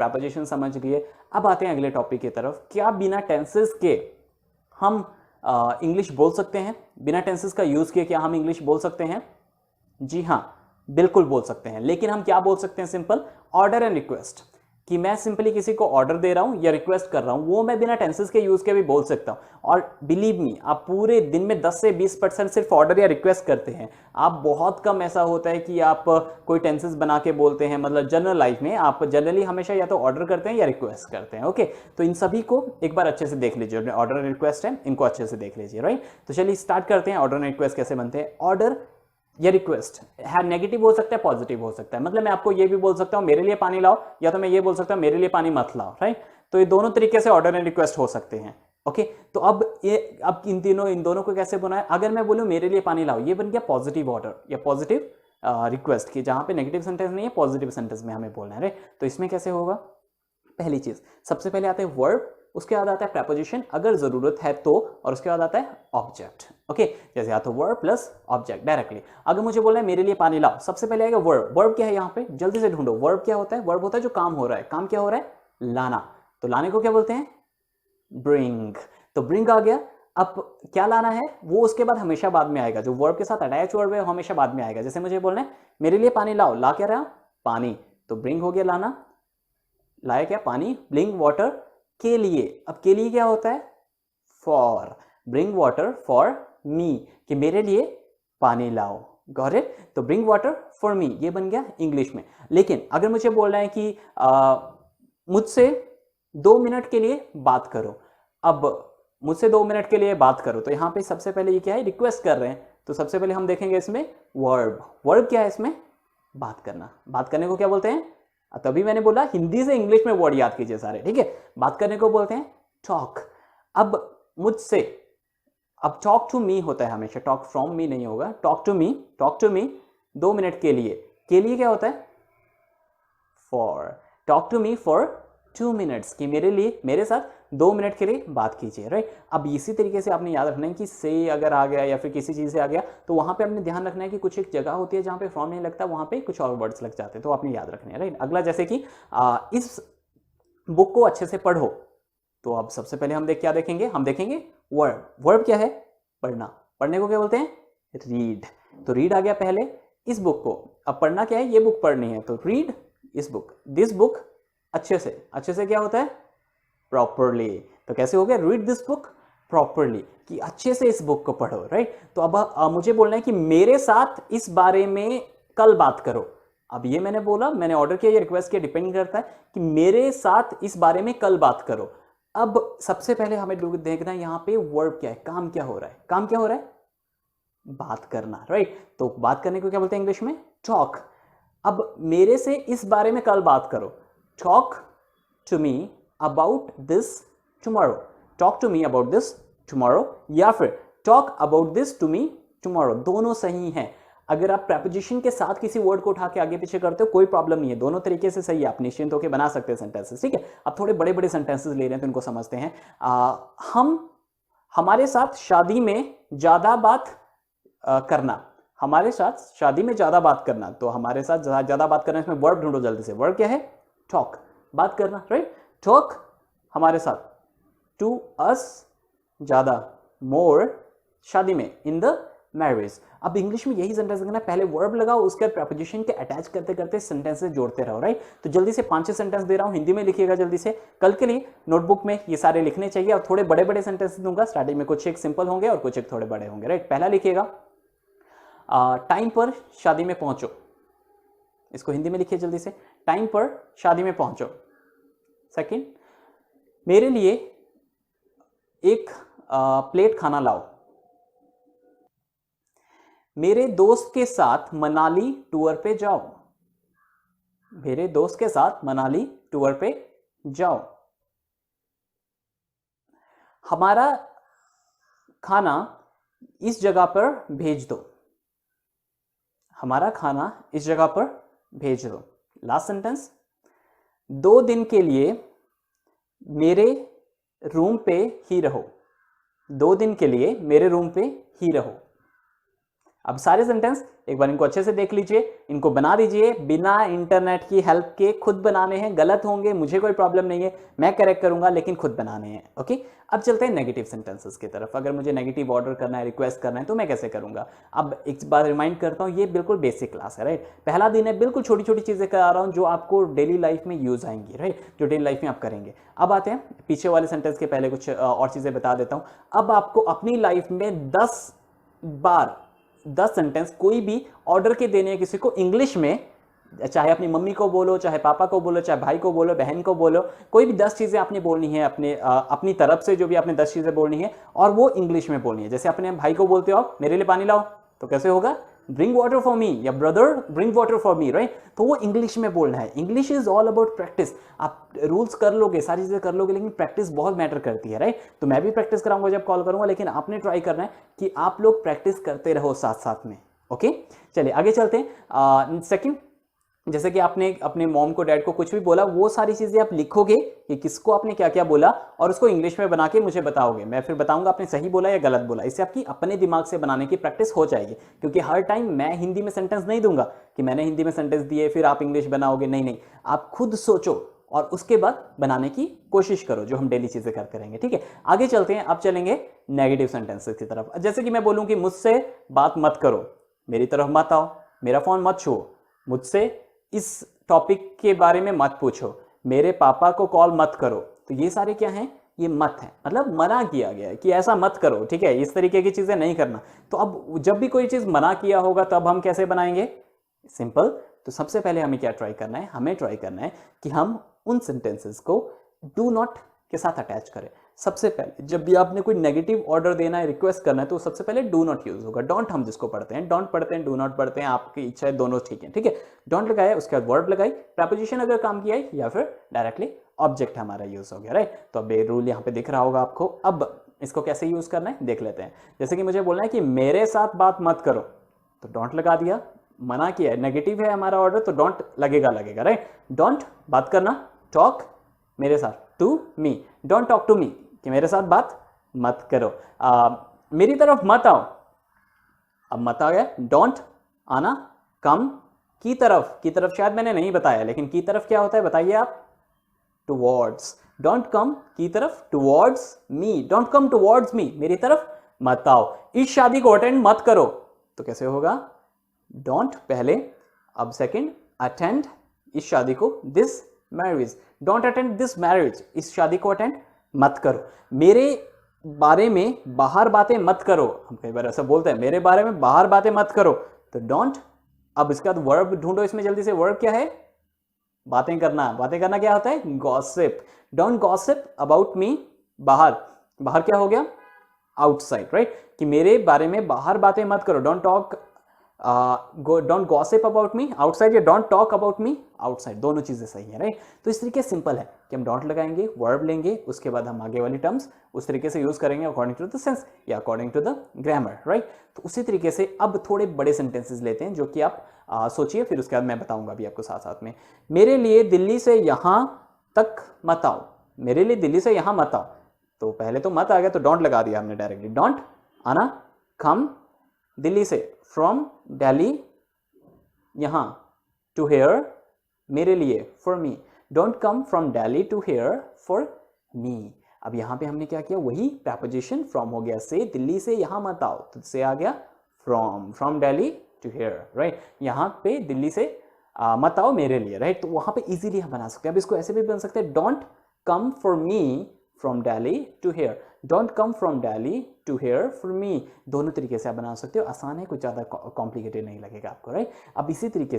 Preposition समझ लिए। अब आते हैं अगले टॉपिक की तरफ। क्या बिना टेंसेस के हम इंग्लिश बोल सकते हैं? बिना टेंसेस का यूज किए क्या हम इंग्लिश बोल सकते हैं? जी हाँ, बिल्कुल बोल सकते हैं। लेकिन हम क्या बोल सकते हैं? सिंपल ऑर्डर एंड रिक्वेस्ट, कि मैं सिंपली किसी को ऑर्डर दे रहा हूं या रिक्वेस्ट कर रहा हूं, वो मैं बिना टेंसेस के यूज के भी बोल सकता हूं। और बिलीव मी, आप पूरे दिन में 10 से 20% सिर्फ ऑर्डर या रिक्वेस्ट करते हैं। आप बहुत कम ऐसा होता है कि आप कोई टेंसेस बना के बोलते हैं। मतलब जनरल लाइफ में आप जनरली हमेशा या तो ऑर्डर करते हैं या रिक्वेस्ट करते हैं। ओके, तो इन सभी को एक बार अच्छे से देख लीजिए। ऑर्डर एंड रिक्वेस्ट है, इनको अच्छे से देख लीजिए। राइट, तो चलिए स्टार्ट करते हैं। ऑर्डर एंड रिक्वेस्ट कैसे बनते हैं? ऑर्डर या रिक्वेस्ट है नेगेटिव हो सकता है, पॉजिटिव हो सकता है। मतलब मैं आपको ये भी बोल सकता हूं मेरे लिए पानी लाओ, या तो मैं ये बोल सकता हूं मेरे लिए पानी मत लाओ। राइट, तो ये दोनों तरीके से ऑर्डर एंड रिक्वेस्ट हो सकते हैं। ओके, तो अब इन दोनों को कैसे बनाए? अगर मैं बोलूं मेरे लिए पानी लाओ, ये बन गया पॉजिटिव ऑर्डर या पॉजिटिव रिक्वेस्ट की, जहां पे नेगेटिव सेंटेंस नहीं है, पॉजिटिव सेंटेंस में हमें बोलना है। राइट, तो इसमें कैसे होगा? पहली चीज, सबसे पहले आता है वर्ब, उसके बाद आता है प्रेपोजिशन अगर जरूरत है तो, और उसके बाद आता है ऑब्जेक्ट। ओके, जैसे आता है वर्ब प्लस ऑब्जेक्ट डायरेक्टली। अगर मुझे बोलना है मेरे लिए पानी लाओ, सबसे पहले आएगा वर्ब। वर्ब क्या है यहाँ पे? जल्दी से ढूंढो। वर्ब क्या होता है? वर्ब होता है जो काम हो रहा है। काम क्या हो रहा है? लाना। तो लाने को क्या बोलते हैं? ब्रिंग। तो ब्रिंग आ गया। अब क्या लाना है वो उसके बाद हमेशा बाद में आएगा। जो वर्ब के साथ अटैच वर्ब है हमेशा बाद में आएगा। जैसे मुझे बोलना है मेरे लिए पानी लाओ, ला क्या रहा? पानी। तो ब्रिंग हो गया लाना, लाया क्या? पानी। ब्रिंग वाटर के लिए। अब के लिए क्या होता है? For. Bring water for me, कि मेरे लिए पानी लाओ। Got it? तो ब्रिंग वाटर फॉर मी ये बन गया इंग्लिश में। लेकिन अगर मुझे बोलना है कि मुझसे 2 मिनट के लिए बात करो, अब मुझसे 2 मिनट के लिए बात करो, तो यहां पे सबसे पहले ये क्या है? रिक्वेस्ट कर रहे हैं। तो सबसे पहले हम देखेंगे इसमें वर्ब। वर्ब क्या है इसमें? बात करना। बात करने को क्या बोलते हैं? तभी मैंने बोला हिंदी से इंग्लिश में वर्ड याद कीजिए सारे, ठीक है? बात करने को बोलते हैं टॉक। अब मुझसे, अब टॉक टू मी होता है हमेशा, टॉक फ्रॉम मी नहीं होगा। Talk to me, talk to me 2 minute के लिए। के लिए क्या होता है? For. Talk to me for 2 minutes, कि मेरे लिए, मेरे साथ 2 मिनट के लिए बात कीजिए। राइट, अब इसी तरीके से आपने याद रखना है कि से अगर आ गया या फिर किसी चीज से आ गया, तो वहां पे आपने ध्यान रखना है कि कुछ एक जगह होती है जहां पे फ्रॉम नहीं लगता, वहां पे कुछ और वर्ड्स लग जाते हैं, तो आपने याद रखने हैं। राइट, अगला जैसे कि इस बुक को अच्छे से पढ़ो, तो अब सबसे पहले हम क्या देखेंगे? हम देखेंगे वर्ब। वर्ब क्या है? पढ़ना। पढ़ने को क्या बोलते हैं? रीड। तो रीड आ गया पहले। इस बुक को, अब पढ़ना क्या है? ये बुक पढ़नी है, तो रीड इस बुक। दिस बुक अच्छे से, अच्छे से क्या होता है? प्रॉपरली। तो कैसे हो गया? रीड दिस बुक प्रॉपरली, कि अच्छे से इस बुक को पढ़ो। राइट, तो अब मुझे बोलना है कि मेरे साथ इस बारे में कल बात करो। अब ये मैंने बोला, मैंने ऑर्डर किया या रिक्वेस्ट किया, डिपेंड करता है कि मेरे साथ इस बारे में कल बात करो। अब सबसे पहले हमें देखना है यहां पे वर्ब क्या है, काम क्या हो रहा है? काम क्या हो रहा है? बात करना। राइट, तो बात करने को क्या बोलते हैं इंग्लिश में? टॉक। अब मेरे से इस बारे में कल बात करो, talk to me about this tomorrow. Talk to me about this tomorrow, या फिर talk about this to me tomorrow, दोनों सही हैं। अगर आप प्रेपोजिशन के साथ किसी वर्ड को उठा के आगे पीछे करते हो कोई प्रॉब्लम नहीं है, दोनों तरीके से सही है, आप निश्चिंत होकर बना सकते हैं सेंटेंसेस। ठीक है, अब थोड़े बड़े बड़े सेंटेंसेस ले रहे हैं तो इनको समझते हैं। हमारे साथ शादी में ज्यादा बात करना। हमारे साथ शादी में ज्यादा बात करना, तो हमारे साथ ज्यादा बात करना, इसमें वर्ब ढूंढो जल्दी से। वर्ब क्या है? टॉक, बात करना। राइट, टॉक हमारे साथ, टू अस ज्यादा, मोर शादी में, इन द मैरिज। अब इंग्लिश में यही सेंटेंस लिखना है, पहले वर्ब लगाओ, उसके बाद प्रेपोजिशन के अटैच करते करते सेंटेंसेस जोड़ते रहो। राइट, तो जल्दी से 5-6 सेंटेंस दे रहा हूं, हिंदी में लिखिएगा जल्दी से। कल के लिए नोटबुक में ये सारे लिखने चाहिए, और थोड़े बड़े बड़े सेंटेंस दूंगा स्टार्टिंग में, कुछ एक सिंपल होंगे और कुछ एक थोड़े बड़े होंगे। राइट, पहला लिखिएगा टाइम पर शादी में पहुंचो। इसको हिंदी में लिखिए जल्दी से, टाइम पर शादी में पहुंचो। सेकंड, मेरे लिए एक प्लेट खाना लाओ। मेरे दोस्त के साथ मनाली टूर पे जाओ। मेरे दोस्त के साथ मनाली टूर पे जाओ। हमारा खाना इस जगह पर भेज दो। हमारा खाना इस जगह पर भेज दो। लास्ट सेंटेंस, 2 दिन के लिए मेरे रूम पे ही रहो। 2 दिन के लिए मेरे रूम पे ही रहो। अब सारे सेंटेंस एक बार इनको अच्छे से देख लीजिए, इनको बना दीजिए, बिना इंटरनेट की हेल्प के खुद बनाने हैं। गलत होंगे मुझे कोई प्रॉब्लम नहीं है, मैं करेक्ट करूंगा, लेकिन खुद बनाने हैं। ओके, अब चलते हैं नेगेटिव सेंटेंसेस की तरफ। अगर मुझे नेगेटिव ऑर्डर करना है, रिक्वेस्ट करना है, तो मैं कैसे करूंगा? अब एक बार रिमाइंड करता हूं, ये बिल्कुल बेसिक क्लास है, राइट? पहला दिन है, बिल्कुल छोटी छोटी चीजें करा रहा हूं जो आपको डेली लाइफ में यूज आएंगी, राइट? जो डेली लाइफ में आप करेंगे। अब आते हैं पीछे वाले सेंटेंस के पहले कुछ और चीजें बता देता हूं। अब आपको अपनी लाइफ में 10 सेंटेंस कोई भी ऑर्डर के देने हैं किसी को इंग्लिश में, चाहे अपनी मम्मी को बोलो, चाहे पापा को बोलो, चाहे भाई को बोलो, बहन को बोलो, कोई भी 10 चीजें आपने बोलनी है अपनी तरफ से, जो भी आपने 10 चीजें बोलनी है, और वो इंग्लिश में बोलनी है। जैसे अपने भाई को बोलते हो मेरे लिए पानी लाओ, तो कैसे होगा? ब्रिंग वाटर फॉर मी, या brother bring water for me, right? तो वो इंग्लिश में बोलना है। English is all about practice. आप रूल्स कर लोगे, सारी चीजें कर लोगे, लेकिन प्रैक्टिस बहुत मैटर करती है, राइट? तो मैं भी प्रैक्टिस कराऊंगा जब कॉल करूंगा, लेकिन आपने ट्राई करना है कि आप लोग प्रैक्टिस करते रहो साथ साथ में। ओके, चलिए आगे चलते हैं। सेकंड, जैसे कि आपने अपने मॉम को, डैड को कुछ भी बोला, वो सारी चीजें आप लिखोगे कि किसको आपने क्या क्या बोला, और उसको इंग्लिश में बना के मुझे बताओगे। मैं फिर बताऊंगा आपने सही बोला या गलत बोला। इससे आपकी अपने दिमाग से बनाने की प्रैक्टिस हो जाएगी, क्योंकि हर टाइम मैं हिंदी में सेंटेंस नहीं दूंगा कि मैंने हिंदी में सेंटेंस दिए फिर आप इंग्लिश बनाओगे। नहीं नहीं, आप खुद सोचो और उसके बाद बनाने की कोशिश करो, जो हम डेली चीजें करते रहेंगे। ठीक है, आगे चलते हैं। अब चलेंगे नेगेटिव सेंटेंसेस की तरफ। जैसे कि मैं बोलूं कि मुझसे बात मत करो, मेरी तरफ मत आओ, मेरा फोन मत छुओ, मुझसे इस टॉपिक के बारे में मत पूछो, मेरे पापा को कॉल मत करो। तो ये सारे क्या हैं? ये मत है, मतलब मना किया गया है कि ऐसा मत करो। ठीक है, इस तरीके की चीजें नहीं करना। तो अब जब भी कोई चीज मना किया होगा तब हम कैसे बनाएंगे? सिंपल। तो सबसे पहले हमें क्या ट्राई करना है? हमें ट्राई करना है कि हम उन सेंटेंसेस को डू नॉट के साथ अटैच करें। सबसे पहले जब भी आपने कोई नेगेटिव ऑर्डर देना है, रिक्वेस्ट करना है, तो सबसे पहले डू नॉट यूज होगा। डोंट हम जिसको पढ़ते हैं, डोंट पढ़ते हैं, डू नॉट पढ़ते हैं, आपकी इच्छा है, दोनों ठीक है। ठीक है, डोंट लगाया, उसके बाद वर्ब लगाई, प्रपोजिशन अगर काम किया है, या फिर डायरेक्टली ऑब्जेक्ट हमारा यूज हो गया, राइट? तो अब ये रूल यहाँ पे दिख रहा होगा आपको। अब इसको कैसे यूज करना है देख लेते हैं। जैसे कि मुझे बोलना है कि मेरे साथ बात मत करो, तो डोंट लगा दिया, मना किया है, नेगेटिव है हमारा ऑर्डर, तो डोंट लगेगा, राइट? डोंट बात करना, टॉक मेरे साथ, to me, don't talk to me, कि मेरे साथ बात मत करो। मेरी तरफ मत आओ, अब मत आ गया, डोंट आना, कम, की तरफ शायद मैंने नहीं बताया, लेकिन की तरफ क्या होता है बताइए आप? टुवर्ड्स। डोंट कम की तरफ, towards me, don't come towards me, मेरी तरफ मत आओ। इस शादी को अटेंड मत करो, तो कैसे होगा? डोंट पहले, अब सेकंड, अटेंड इस शादी को, this marriage, don't attend this marriage, इस शादी को अटेंड मत करो। मेरे बारे में बाहर बातें मत करो, हम कई बार ऐसा बोलते हैं, मेरे बारे में बाहर बातें मत करो, तो डोंट। अब इसके बाद वर्ब ढूंढो इसमें जल्दी से, वर्ब क्या है? बातें करना। बातें करना क्या होता है? Gossip. Don't gossip about me, बाहर, बाहर क्या हो गया? Outside, right? कि मेरे बारे में बाहर बातें मत करो, don't talk, don't gossip about me outside, या don't talk about me outside, दोनों चीजें सही है, राइट? तो इस तरीके सिंपल है कि हम डोंट लगाएंगे, वर्ब लेंगे, उसके बाद हम आगे वाली टर्म्स उस तरीके से यूज करेंगे अकॉर्डिंग टू द सेंस या according to the grammar, right? तो उसी तरीके से अब थोड़े बड़े सेंटेंसेस लेते हैं, जो कि आप सोचिए, फिर उसके बाद मैं बताऊंगा भी आपको साथ साथ में। मेरे लिए दिल्ली से यहां तक मत आओ, मेरे लिए दिल्ली से यहां मत आओ, तो पहले तो मत आ गया, तो डोंट लगा दिया हमने डायरेक्टली। डोंट आना, कम दिल्ली से, फ्रॉम दिल्ली यहां, टू हेयर मेरे लिए, for me, don't come from Delhi to here for me. अब यहां पे हमने क्या किया? वही प्रपोजिशन, फ्रॉम हो गया से, दिल्ली से यहां मत आओ, तो से आ गया from Delhi to here, right? यहां पे दिल्ली से मत आओ मेरे लिए, राइट? तो वहां पे इजीली हम बना सकते हैं। अब इसको ऐसे भी बन सकते हैं, don't come for me from Delhi to here, don't come from Delhi to here for me, दोनों तरीके से आप बना सकते हो। आसान है, कुछ ज्यादा कॉम्प्लिकेटेड नहीं लगेगा आपको, राइट? अब इसी तरीके से